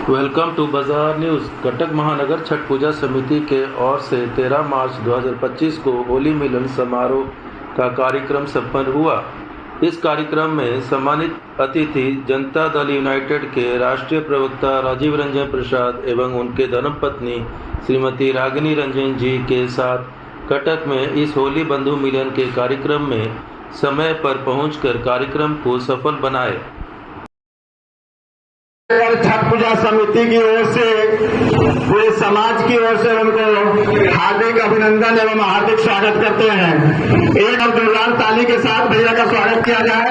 Welcome to बाजार news. Cuttack महानगर छठ पूजा समिति के ओर से 13 मार्च 2025 को होली मिलन समारोह का कार्यक्रम संपन्न हुआ। इस कार्यक्रम में सम्मानित अतिथि जनता दल यूनाइटेड के राष्ट्रीय प्रवक्ता राजीव रंजन प्रसाद एवं उनके धर्मपत्नी श्रीमती रागिनी रंजन जी के साथ कटक में इस होली बंधु मिलन के कार्यक्रम में समय पर पहुंचकर कार्यक्रम को सफल बनाए। छठ पूजा समिति की ओर से पूरे समाज की ओर से उनको हार्दिक अभिनंदन एवं हार्दिक स्वागत करते हैं। एक और जोरदार ताली के साथ भैया का स्वागत किया जाए।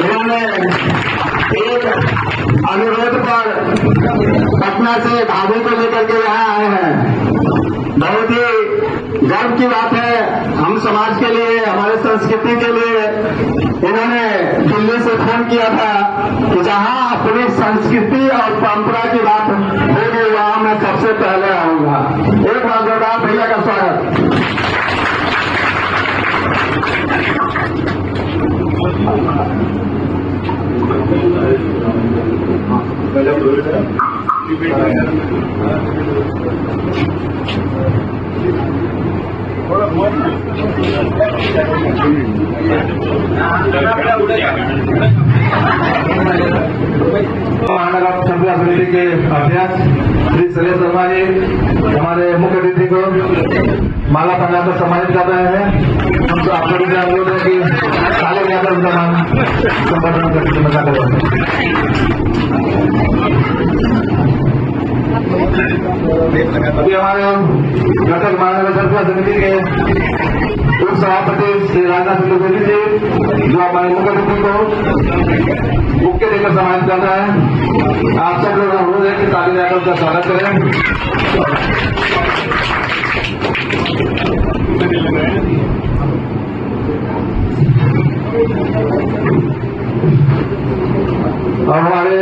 उन्होंने एक अनुरोध पर पटना से भाभी को लेकर के यहाँ आए हैं। बहुत ही गर्व की बात है हम समाज के लिए, हमारे संस्कृति के लिए। इन्होंने दिल्ली से फोन किया था कि जहाँ अपनी संस्कृति और परंपरा की बात होगी वहाँ मैं सबसे पहले आऊंगा। एक बार जोरदार भैया का स्वागत। महानगर छठ पूजा समिति के अध्यक्ष श्री सुरेश शर्मा जी हमारे मुख्य अतिथि को माला पहनाकर सम्मानित कर रहे हैं। हम तो आपको भी अनुरोध है कि ताली बजाकर उनका नाम संबोधन करके मजा करें। अभी हमारे कटक महानगर छठ पूजा समिति के उप सभापति श्री राजनाथ त्रिवेदी जी जो हमारे मुख्य अतिथि को मुख्य देकर सम्मानित कर रहे हैं। आप सब लोग अनुरोध है कि ताली बजाकर उनका स्वागत करें। और हमारे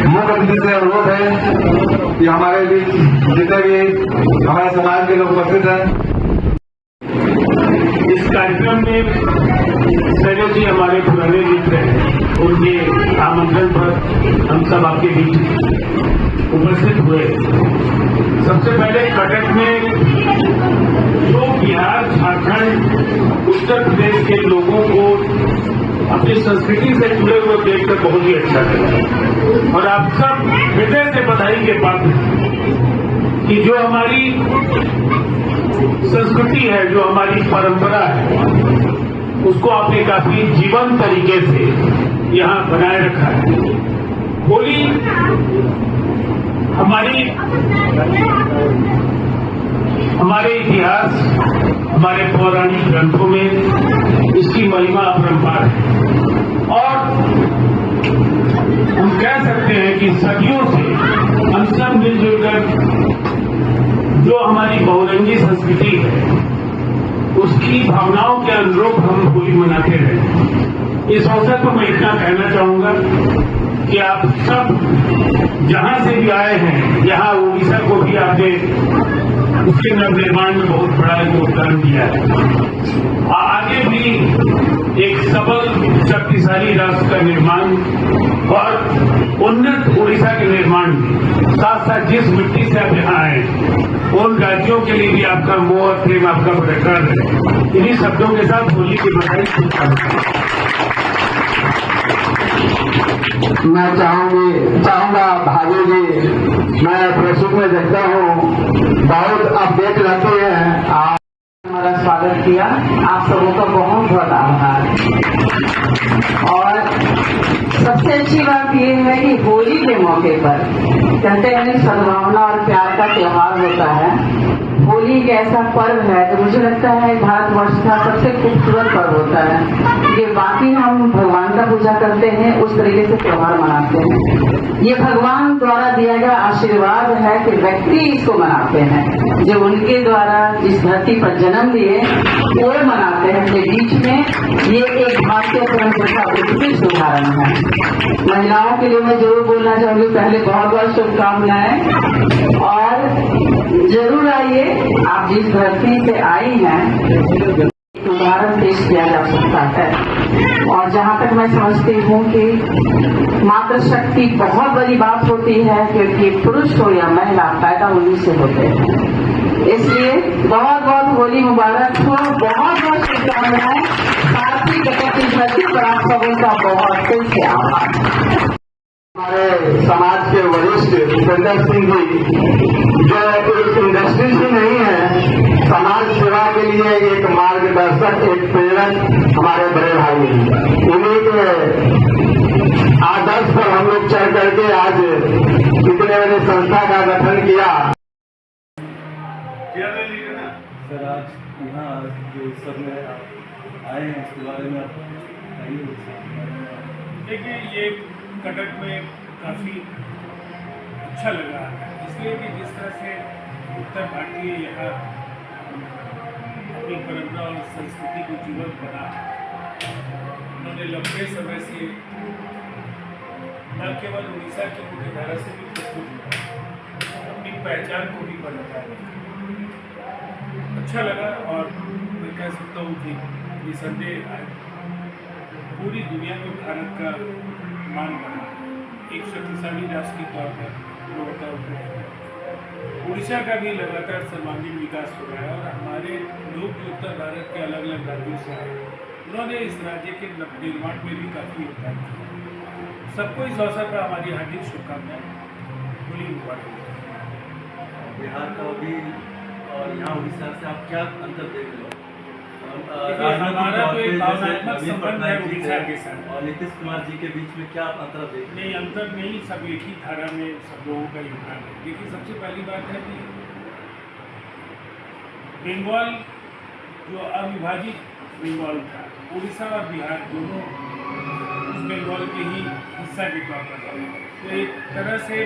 मुख्य अतिथि से अनुरोध है कि हमारे बीच जितने भी हमारे समाज के लोग उपस्थित हैं इस कार्यक्रम में शैलेश जी हमारे पुराने मित्र हैं, उनके आमंत्रण पर हम सब आपके बीच उपस्थित हुए। सबसे पहले कटक में जो बिहार, झारखंड, उत्तर प्रदेश के लोगों को अपनी संस्कृति से जुड़े हुए देखकर बहुत ही अच्छा लगा और आप सब हृदय से बधाई के पात्र कि जो हमारी संस्कृति है, जो हमारी परंपरा है, उसको आपने काफी जीवंत तरीके से यहाँ बनाए रखा है। होली हमारे इतिहास, हमारे पौराणिक ग्रंथों में इसकी महिमा अपरंपार है और हम कह सकते हैं कि सदियों से हम सब मिलजुल कर जो हमारी बहुरंगी संस्कृति है उसकी भावनाओं के अनुरूप हम होली मनाते रहे। इस अवसर पर मैं इतना कहना चाहूंगा कि आप सब जहां से भी आए हैं, यहाँ उड़ीसा को भी आपने उसके नवनिर्माण में बहुत बड़ा योगदान दिया है। आगे भी एक सबल शक्तिशाली राष्ट्र का निर्माण और उन्नत उड़ीसा के निर्माण में साथ साथ जिस मिट्टी से आप यहाँ आए उन राज्यों के लिए भी आपका मोह और प्रेम आपका प्रकरण है। इन्हीं शब्दों के साथ होली की बधाई मैं चाहूंगा भाभी जी, मैं प्रस्तुत में देखता हूँ बहुत अपडेट रहते हैं। आप हमारा स्वागत किया, आप सबों का बहुत बहुत आभार। और सबसे अच्छी बात यह है कि होली के मौके पर कहते हैं सद्भावना और प्यार का त्योहार होता है। होली एक ऐसा पर्व है जो मुझे लगता है भारतवर्ष का सबसे खूबसूरत पर्व होता है। ये बाकी हम भगवान का पूजा करते हैं, उस तरीके से त्योहार मनाते हैं। ये भगवान द्वारा दिया गया आशीर्वाद है कि व्यक्ति इसको मनाते हैं, जो उनके द्वारा इस धरती पर जन्म लिए वो मनाते हैं। अपने बीच में ये एक भारतीय परंपरा का उत्कृष्ट उदाहरण है। महिलाओं के लिए मैं जरूर बोलना चाहूंगी, पहले बहुत बहुत शुभकामनाएं और जरूर आइए। आप जिस धरती से आई हैं समारोह पेश किया जा सकता है। और जहाँ तक मैं समझती हूँ कि मातृशक्ति बहुत बड़ी बात होती है, क्योंकि पुरुष हो या महिला पैदा उन्हीं से होते हैं। इसलिए बहुत बहुत होली मुबारक हो, बहुत बहुत शुभकामनाएं। साथी गणपति पर आप सबों का बहुत दिल से आभार। हमारे समाज के वरिष्ठ भूपेंद्र सिंह जी, जो एक इंडस्ट्री ही नहीं है, समाज सेवा के लिए एक मार्गदर्शक, एक प्रेरक हमारे बड़े भाई हैं। उन्हीं के आदर्श पर हम लोग चढ़ करके आज इतने बड़े संस्था का गठन किया। सर, आज यहाँ जो उत्सव में आए हैं उसके बारे में आप बताइए। देखिए, ये कटक में काफ़ी अच्छा लगा, इसलिए कि जिस तरह से उत्तर भारतीय यहाँ अपनी परंपरा और संस्कृति को जीवंत बना, उन्होंने लंबे समय से न केवल उड़ीसा की मुख्यधारा से भी प्रस्तुत हुआ, अपनी पहचान को भी बनाया। अच्छा लगा और मैं कह सकता हूँ कि निसंदेह आज पूरी दुनिया में भारत का मान बना, एक शक्तिशाली राष्ट्र के तौर पर उभरता हुआ। उड़ीसा का भी लगातार सर्वांगीण विकास हो रहा है और हमारे लोग जो उत्तर भारत के अलग अलग राज्यों से आए, उन्होंने इस राज्य के निर्माण में भी काफ़ी योगदान किया। सबको इस अवसर पर हमारी हार्दिक शुभकामनाएं। होली मुबारक। बिहार का भी और यहाँ उड़ीसा से आप क्या अंतर देख रहे हो? हमारा तो एक भावनात्मक संबंध है उड़ीसा के साथ, और नीतीश कुमार जी के बीच में क्या आप अंतर देख रहे नहीं, अंतर नहीं, सब एक ही धारा में सब लोगों का योगदान है। देखिए, सबसे पहली बात है कि बंगाल जो अविभाजित बंगाल था, उड़ीसा और बिहार दोनों उस बंगाल के ही हिस्सा के तौर पर थे। तो एक तरह से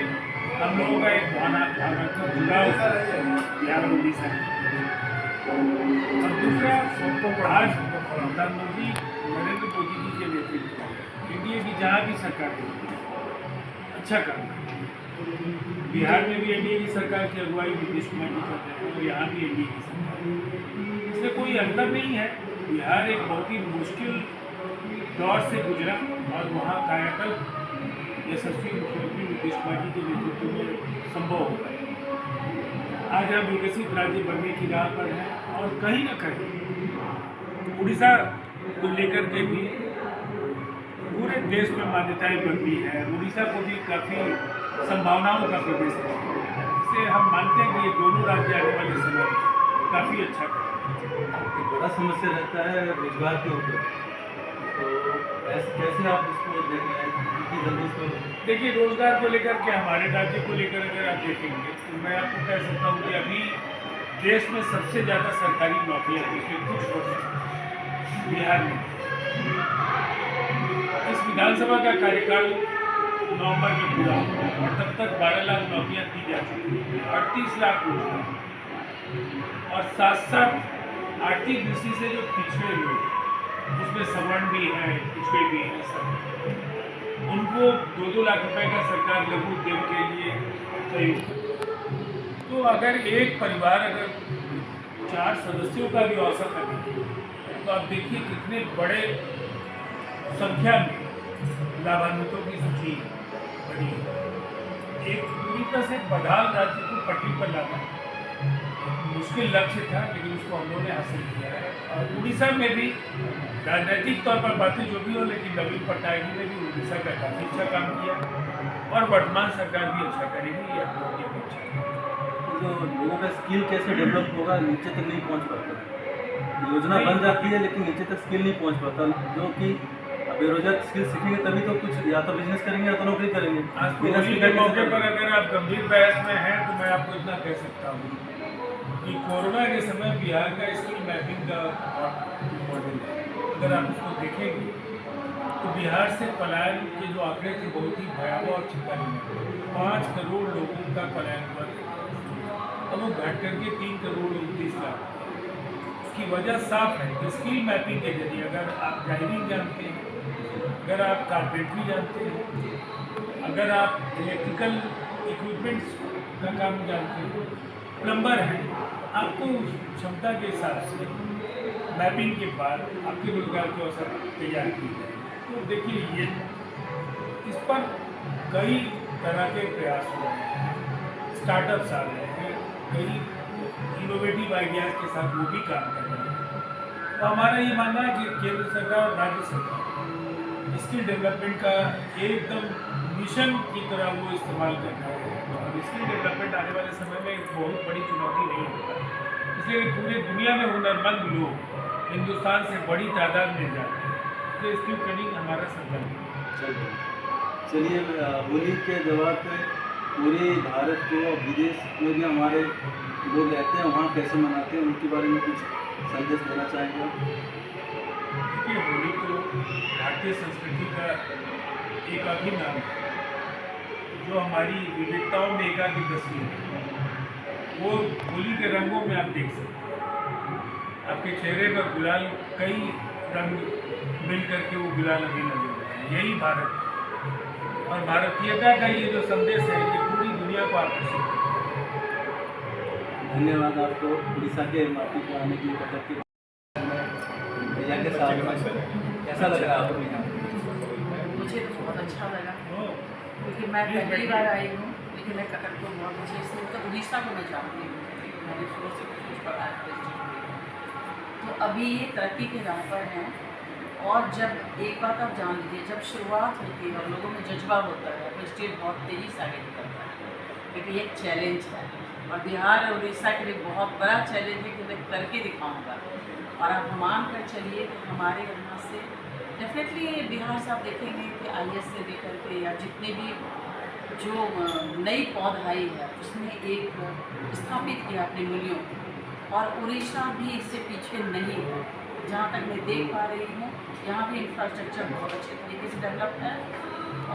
हम लोगों का एक भावनात्मक जुड़ाव बिहार और उड़ीसा। और दूसरा, आज प्रधानमंत्री नरेंद्र मोदी जी के नेतृत्व में एनडीए की जहाँ भी सरकार है, अच्छा काम है। बिहार में भी एनडीए की सरकार की अगुवाई नीतीश कुमार जी करते हैं और यहाँ भी एनडीए की सरकार। इसमें कोई अंतर नहीं है। बिहार एक बहुत ही मुश्किल दौर से गुजरा और वहाँ कायाकल्प यशस्वी मुख्यमंत्री नीतीश कुमार जी के नेतृत्व में संभव हो गया। आज हम विकसित राज्य बनने की राह पर हैं और कहीं न कहीं उड़ीसा को लेकर के भी पूरे देश में मान्यताएं बनती है। उड़ीसा को भी काफ़ी संभावनाओं का प्रदेश है, इसलिए हम मानते हैं कि ये दोनों राज्य आने वाले समय काफ़ी अच्छा करें। एक बड़ा समस्या रहता है रोजगार के ऊपर, तो कैसे आप इसको देख रहे हैं? कितनी जल्दी इसको देखिए, रोजगार को लेकर के हमारे राज्य को लेकर अगर आप देखेंगे तो मैं आपको कह सकता हूँ कि अभी देश में सबसे ज़्यादा सरकारी नौकरियाँ पिछले कुछ वर्ष बिहार में। इस विधानसभा का कार्यकाल नवंबर में पूरा हुआ और तब तक 12 लाख नौकरियाँ दी जा चुकी हैं, 38 लाख रोजगार। और साथ साथ आर्थिक दृष्टि से जो पिछड़े लोग, उसमें सवर्ण भी हैं, पिछड़े भी हैं, सब उनको 2-2 लाख रुपए का सरकार लघु उद्यम के लिए तय। तो अगर एक परिवार अगर 4 सदस्यों का भी औसत है तो आप देखिए कितने बड़े संख्या में लाभान्वितों की सूची बनी है। एक पूरी तरह से बदहाल राज्य को पटरी पर लाना मुश्किल लक्ष्य था, लेकिन उसको हम लोगों ने हासिल किया है। और उड़ीसा में भी राजनीतिक तौर पर बातें जो भी हो, लेकिन नवीन पटनायक जी ने भी उड़ीसा का काफ़ी अच्छा काम किया और वर्तमान सरकार भी अच्छा करेगी, ये हम लोगों की अपेक्षा है। जो लोगों का स्किल कैसे डेवलप होगा, नीचे तक नहीं पहुंच पाता। योजना बन जाती है लेकिन नीचे तक स्किल नहीं पहुंच पाता। जो कि बेरोजगार स्किल सीखेंगे तभी तो कुछ या तो बिजनेस करेंगे या तो नौकरी करेंगे। आज होली के मौके पर अगर आप गंभीर बहस में हैं तो मैं आपको इतना कह सकता हूँ कि कोरोना के समय बिहार का स्किल मैपिंग का मॉडल है, अगर आप उसको देखेंगे तो बिहार से पलायन के जो आंकड़े थे बहुत ही भयावह और चिंताजनक। 5 करोड़ लोगों का पलायन हुआ था, अब वो घट करके 3 करोड़ 29 लाख। उसकी वजह साफ है कि स्किल मैपिंग के जरिए अगर आप ड्राइविंग जानते हैं, अगर आप कारपेंटरी जानते हैं, अगर आप इलेक्ट्रिकल इक्विपमेंट्स का काम जानते हैं, प्लम्बर हैं, आपको क्षमता के हिसाब से मैपिंग के बाद आपके रोजगार के अवसर तैयार किए जाएंगे। तो देखिए ये इस पर कई तरह के प्रयास हो रहे हैं, स्टार्टअप्स आ रहे हैं, कई इनोवेटिव आइडियाज़ के साथ वो भी काम कर रहे हैं। तो हमारा ये मानना है कि केंद्र सरकार और राज्य सरकार स्किल डेवलपमेंट का एकदम मिशन की तरह वो इस्तेमाल कर रहे हैं और स्किल डेवलपमेंट आने वाले समय में एक बहुत बड़ी चुनौती नहीं होगा, इसलिए पूरी दुनिया में हुनरमंद लोग हिंदुस्तान से बड़ी तादाद में जाते हैं। तो स्किल ट्रेनिंग हमारा संकल्प है। चलिए होली के जवाब पे पूरे भारत को और विदेश में भी हमारे लोग रहते हैं, वहाँ कैसे मनाते हैं उनके बारे में कुछ संदेश देना चाहेंगे आप? देखिए होली तो भारतीय संस्कृति का एक अभिन्न अंग है, जो हमारी विविधताओं में एकाकी तस्वीर है। वो होली के रंगों में आप देख सकते हैं, आपके चेहरे पर गुलाल कई रंग मिल करके वो गुलाल अभी लगे हुए हैं। यही भारत है और भारतीयता का ये जो संदेश है ये पूरी दुनिया को आकर्षित करता है। धन्यवाद आपको उड़ीसा के माटी को आने के लिए कटक के भैया के साथ कैसा लग रहा है आपको यहाँ? मुझे तो बहुत अच्छा लगा क्योंकि मैं पहली बार आई हूँ, लेकिन मैं कटक को बहुत अच्छे से तो उड़ीसा को मैं जानती हूँ, मैंने शुरू से कुछ पता है। तो अभी ये तरक्की के राह पर हैं और जब एक बात आप जान लीजिए, जब शुरुआत होती है और लोगों में जज्बा होता है तो स्टेट बहुत तेज़ी से आगे निकलता है, क्योंकि ये एक चैलेंज है और बिहार और उड़ीसा के लिए बहुत बड़ा चैलेंज है कि मैं करके दिखाऊंगा। और आप मान कर चलिए कि हमारे यहाँ से डेफिनेटली बिहार से आप देखेंगे कि IAS से लेकर के या जितने भी जो नई पौध आई है उसमें एक स्थापित किया अपने मूल्यों को, और उड़ीसा भी इससे पीछे नहीं है। जहाँ तक मैं देख पा रही हूँ यहाँ भी इंफ्रास्ट्रक्चर बहुत अच्छे तरीके से डेवलप है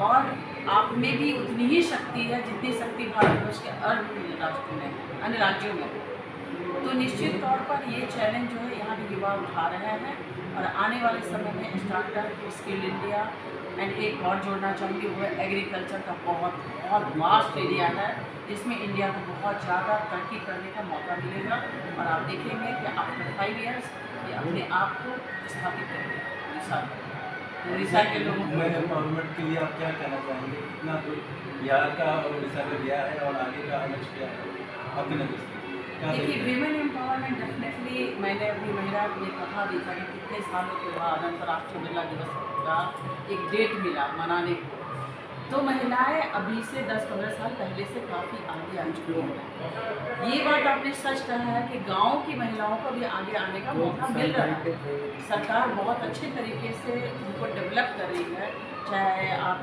और आप में भी उतनी ही शक्ति है जितनी शक्ति भारतवर्ष के अन्य राष्ट्रों में, अन्य राज्यों में। तो निश्चित तौर पर ये चैलेंज जो है यहाँ के युवा उठा रहे हैं और आने वाले समय में स्टार्टअप, स्किल इंडिया एंड एक और जोड़ना चाहूँगी वो एग्रीकल्चर का बहुत वास्ट एरिया है जिसमें इंडिया को बहुत ज़्यादा तरक्की करने का मौका मिलेगा और आप देखेंगे कि आफ्टर 5 years ये अपने आप को स्थापित करेंगे। उड़ीसा के लोगों को एम्पावरमेंट के लिए आप क्या कहना चाहेंगे? इतना तो बिहार का और उड़ीसा का गया है और आगे का लक्ष्य क्या है आपके नजर से? देखिए विमेन एम्पावरमेंट डेफिनेटली मैंने अपनी महिला में कहा भी था कि कितने सालों के बाद अंतर्राष्ट्रीय महिला दिवस का एक डेट मिला मनाने को, तो महिलाएं अभी से 10-15 साल पहले से काफ़ी आगे आ चुकी हैं। ये बात आपने सच कहा है कि गांव की महिलाओं को भी आगे आने का मौका मिल रहा है। सरकार बहुत अच्छे तरीके से उनको डेवलप कर रही है, चाहे आप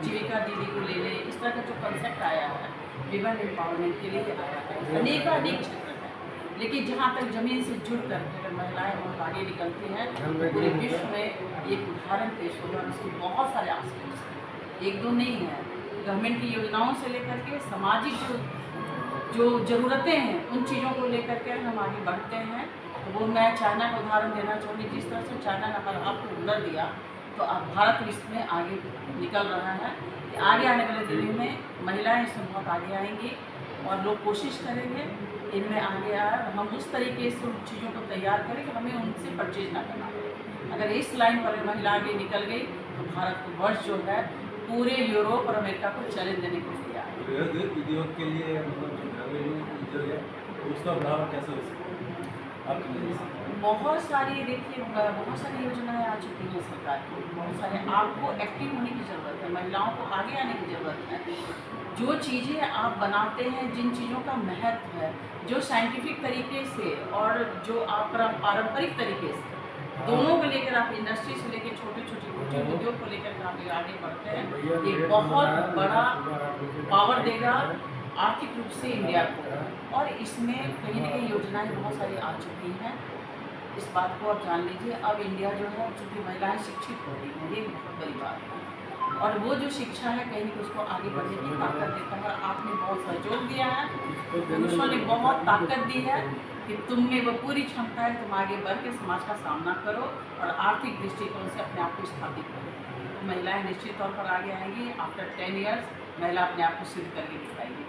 जीविका दीदी को ले लें, इस तरह का जो कंसेप्ट आया है विमेन एम्पावरमेंट के लिए आया है। अनेक क्षेत्र है, लेकिन जहाँ तक ज़मीन से जुड़ कर अगर महिलाएं बहुत आगे निकलती हैं तो पूरे विश्व में एक उदाहरण पेश होगा और उसके बहुत सारे आस्पेक्ट्स हैं, एक दो नहीं है। गवर्नमेंट की योजनाओं से लेकर के सामाजिक जो ज़रूरतें हैं उन चीज़ों को लेकर के हम आगे बढ़ते हैं। तो वो मैं चाइना का उदाहरण देना चाहूँगी, जिस तरह से चाइना ने अगर आपको हुनर दिया तो अब भारत विश्व में आगे निकल रहा है। आगे आने वाले दिनों में महिलाएं इसमें बहुत आगे आएंगी और लोग कोशिश करेंगे इनमें आगे आए। हम उस तरीके से उन चीज़ों को तैयार करें कि हमें उनसे परचेज ना करना पड़े। अगर इस लाइन पर महिला आगे निकल गई तो भारत वर्ष जो है पूरे यूरोप और अमेरिका को चैलेंज देने के लिए तैयार है। उद्योग के लिए मतलब जो घरेलू उद्योग है उसका बढ़ावा कैसे हो सकता है आपकी नज़र से? बहुत सारी देखिए बहुत सारी योजनाएं आ चुकी हैं सरकार की, बहुत सारे आपको एक्टिव होने की ज़रूरत है, महिलाओं को आगे आने की ज़रूरत है। जो चीज़ें आप बनाते हैं, जिन चीज़ों का महत्व है, जो साइंटिफिक तरीके से और जो आप पारंपरिक तरीके से दोनों को लेकर आप इंडस्ट्री से लेकर छोटे छोटे कुटीर उद्योग को लेकर आप आगे बढ़ते हैं, ये बहुत बड़ा पावर देगा आर्थिक रूप से इंडिया को। और इसमें कहीं न कहीं योजनाएं बहुत सारी आ चुकी हैं। इस बात को आप जान लीजिए, अब इंडिया जो है चूँकि महिलाएं शिक्षित हो रही हैं, ये बहुत बड़ी बात है और वो जो शिक्षा है कहीं ना उसको आगे बढ़ने की ताकत देता है। आपने बहुत सहयोग दिया है, पुरुषों ने बहुत ताकत दी है कि तुम में वो पूरी क्षमता है, तुम आगे बढ़ के समाज का सामना करो और आर्थिक दृष्टिकोण से अपने आप को स्थापित करो। तो महिलाएं निश्चित तौर पर आगे आएंगी। आफ्टर 10 years महिला अपने आप को सिद्ध करके दिखाएगी।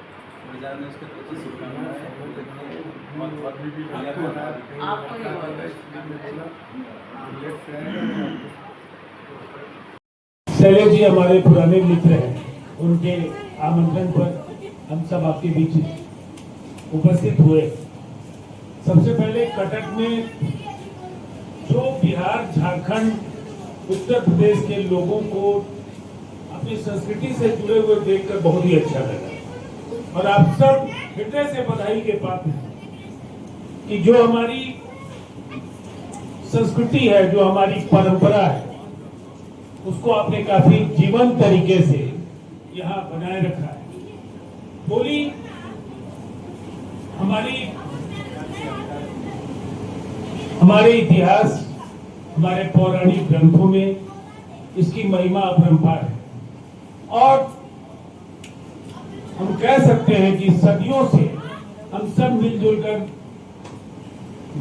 बाजार में इसके अच्छी शुभकामनाएं हैं। बहुत बढ़िया आपको ही शैलेश जी हमारे पुराने मित्र हैं, उनके आमंत्रण पर हम सब आपके बीच उपस्थित हुए। सबसे पहले कटक में जो बिहार, झारखंड, उत्तर प्रदेश के लोगों को अपनी संस्कृति से जुड़े हुए देखकर बहुत ही अच्छा लगा और आप सब हृदय से बधाई के पात्र हैं कि जो हमारी संस्कृति है, जो हमारी परंपरा है, उसको आपने काफी जीवंत तरीके से यहाँ बनाए रखा है। होली हमारे इतिहास, हमारे पौराणिक ग्रंथों में इसकी महिमा अपरंपार है और हम कह सकते हैं कि सदियों से हम सब मिलजुल कर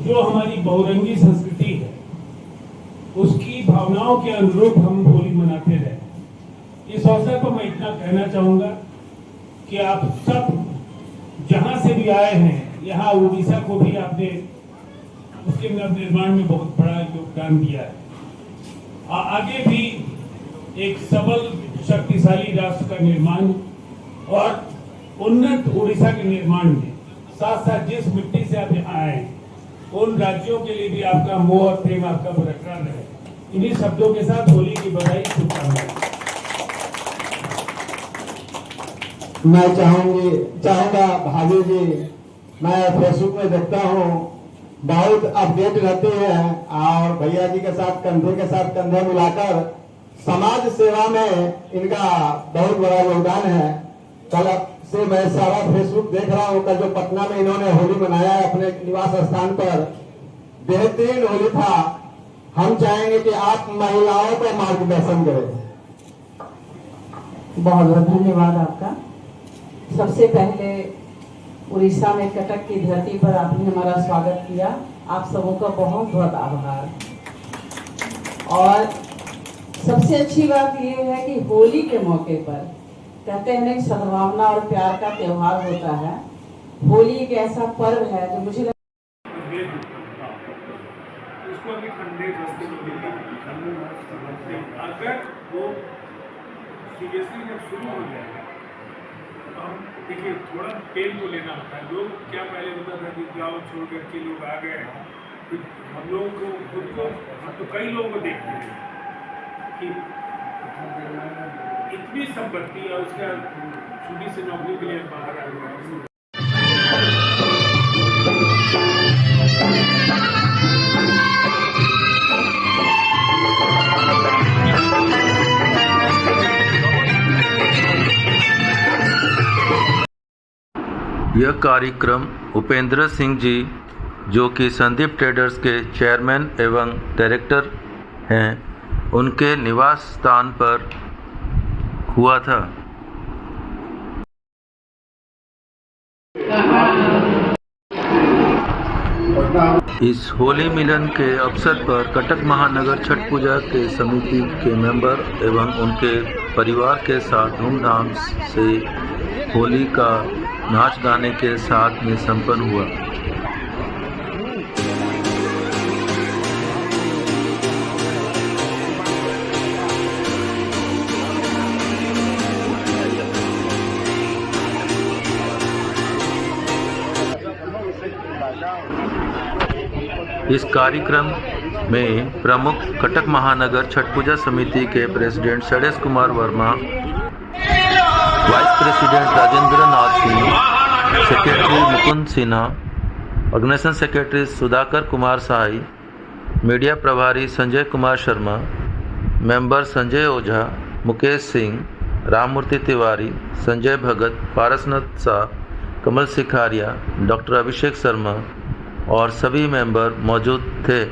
जो हमारी बहुरंगी संस्कृति है उसकी भावनाओं के अनुरूप हम होली मनाते रहे। इस अवसर पर मैं इतना कहना चाहूंगा कि आप सब जहां से भी आए हैं, यहाँ उड़ीसा को भी आपने उसके नवनिर्माण में बहुत बड़ा योगदान दिया है। आगे भी एक सबल शक्तिशाली राष्ट्र का निर्माण और उन्नत उड़ीसा के निर्माण में साथ साथ जिस मिट्टी से आप यहाँ आए उन राज्यों के लिए भी आपका मोह और प्रेम आपका बरकरार रहे। इन्हीं शब्दों के साथ होली की बधाई, शुभकामनाएं। मैं चाहूंगा भाभी जी, मैं फेसबुक में देखता हूँ बहुत अपडेट रहते हैं और भैया जी के साथ कंधे मिलाकर समाज सेवा में इनका बहुत बड़ा योगदान है। कल से मैं सारा फेसबुक देख रहा हूँ, कल जो पटना में इन्होंने होली मनाया है अपने निवास स्थान पर, बेहतरीन होली था। हम चाहेंगे कि आप महिलाओं को मार्गदर्शन करें। बहुत बहुत धन्यवाद आपका। सबसे पहले उड़ीसा में कटक की धरती पर आपने हमारा स्वागत किया, आप सबों का बहुत बहुत आभार। और सबसे अच्छी बात यह है कि होली के मौके पर कहते हैं कि सद्भावना और प्यार का त्योहार होता है। होली एक ऐसा पर्व है जो मुझे उसको अभी ठंडे अगर वो सीरियसली जब शुरू हो जाएगा तो हम देखिए थोड़ा तेल तो लेना होता है। लोग क्या पहले होता था कि गाँव छोड़ करके लोग आ गए, हम लोग को खुद को हम तो कई लोगों को देखते हैं कि इतनी संपत्ति और उसका छोटी से नौकरी के लिए बाहर आ गया। यह कार्यक्रम उपेंद्र सिंह जी, जो कि संदीप ट्रेडर्स के चेयरमैन एवं डायरेक्टर हैं, उनके निवास स्थान पर हुआ था। इस होली मिलन के अवसर पर कटक महानगर छठ पूजा के समिति के मेंबर एवं उनके परिवार के साथ धूमधाम से होली का नाच गाने के साथ में संपन्न हुआ। इस कार्यक्रम में प्रमुख कटक महानगर छठ पूजा समिति के president Shailesh Kumar Verma, vice president Rajendra Nath Singh, secretary Mukund Sinha, organisation secretary Sudhakar Kumar Sai, media प्रभारी संजय कुमार शर्मा, मेंबर संजय ओझा, मुकेश सिंह, राममूर्ति तिवारी, संजय भगत, पारसनाथ शाह, कमल सिखारिया, डॉक्टर अभिषेक शर्मा और सभी मेंबर मौजूद थे।